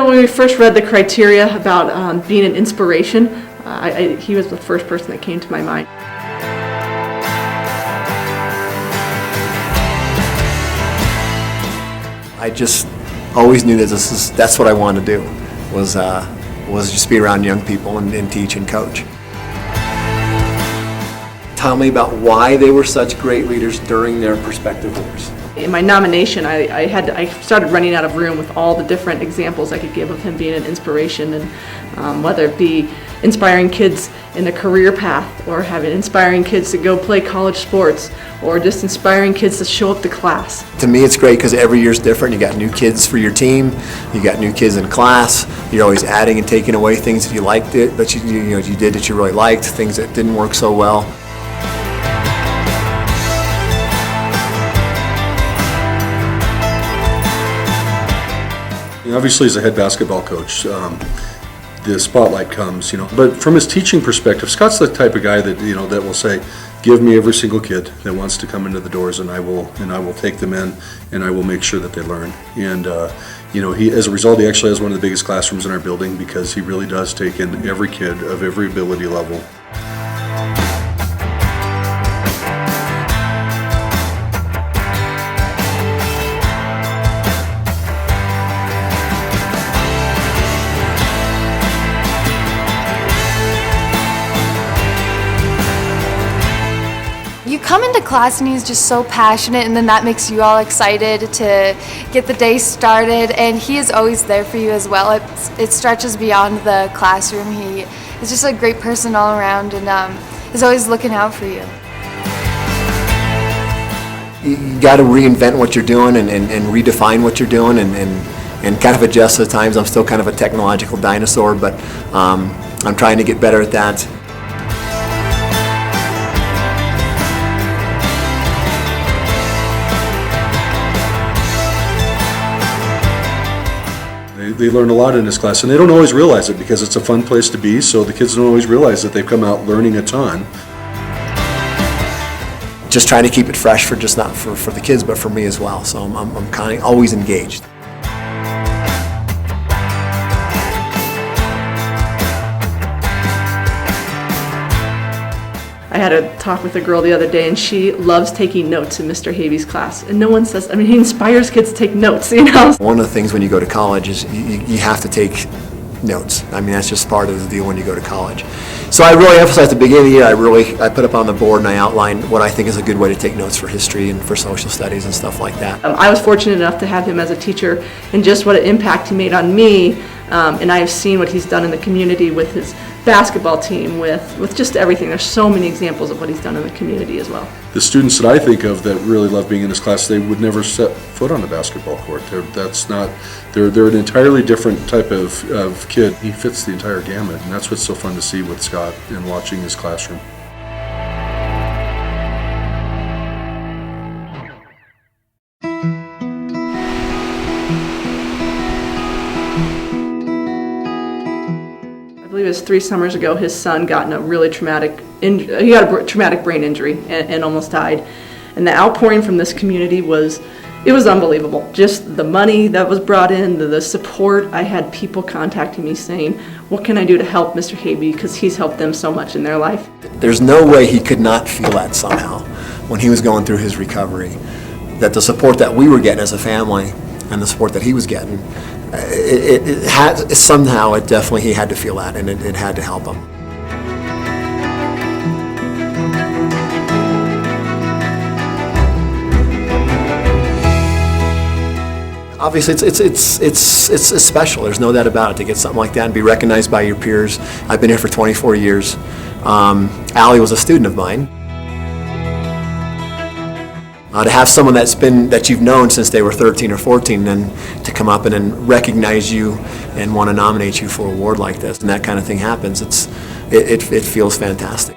when we first read the criteria about being an inspiration, he was the first person that came to my mind. I just always knew that that's what I wanted to do, was just be around young people and teach and coach. Tell me about why they were such great leaders during their prospective years. In my nomination, I started running out of room with all the different examples I could give of him being an inspiration, and whether it be inspiring kids in a career path, or having inspiring kids to go play college sports, or just inspiring kids to show up to class. To me, it's great because every year's different. You got new kids for your team, you got new kids in class. You're always adding and taking away things that you liked that you did that you really liked, things that didn't work so well. Obviously, as a head basketball coach, the spotlight comes, But from his teaching perspective, Scott's the type of guy that that will say, "Give me every single kid that wants to come into the doors, and I will take them in, and I will make sure that they learn." And he, as a result, he actually has one of the biggest classrooms in our building because he really does take in every kid of every ability level. You come into class and he's just so passionate, and then that makes you all excited to get the day started, and he is always there for you as well. It stretches beyond the classroom. He is just a great person all around, and is always looking out for you. You got to reinvent what you're doing and redefine what you're doing and kind of adjust to the times. I'm still kind of a technological dinosaur, but I'm trying to get better at that. They learn a lot in this class, and they don't always realize it because it's a fun place to be, so the kids don't always realize that they've come out learning a ton. Just trying to keep it fresh for just not for the kids, but for me as well, so I'm kind of always engaged. I had a talk with a girl the other day, and she loves taking notes in Mr. Haebe's class. And no one says, he inspires kids to take notes, One of the things when you go to college is you have to take notes. That's just part of the deal when you go to college. So I really emphasize at the beginning of the year, I put up on the board and I outlined what I think is a good way to take notes for history and for social studies and stuff like that. I was fortunate enough to have him as a teacher, and just what an impact he made on me, and I have seen what he's done in the community with his basketball team, with just everything. There's so many examples of what he's done in the community as well. The students that I think of that really love being in this class, they would never set foot on a basketball court. They're an entirely different type of kid. He fits the entire gamut, and that's what's so fun to see with Scott and watching his classroom. I believe it was 3 summers ago, his son got in a really traumatic brain injury and almost died. And the outpouring from this community was unbelievable. Just the money that was brought in, the support. I had people contacting me saying, "What can I do to help Mr. Haebe?" Because he's helped them so much in their life. There's no way he could not feel that somehow when he was going through his recovery, that the support that we were getting as a family and the support that he was getting, definitely he had to feel that, and it had to help him. Obviously, it's special. There's no doubt about it to get something like that and be recognized by your peers. I've been here for 24 years. Allie was a student of mine. To have someone that you've known since they were 13 or 14, then to come up and then recognize you and want to nominate you for an award like this, and that kind of thing happens, it feels fantastic.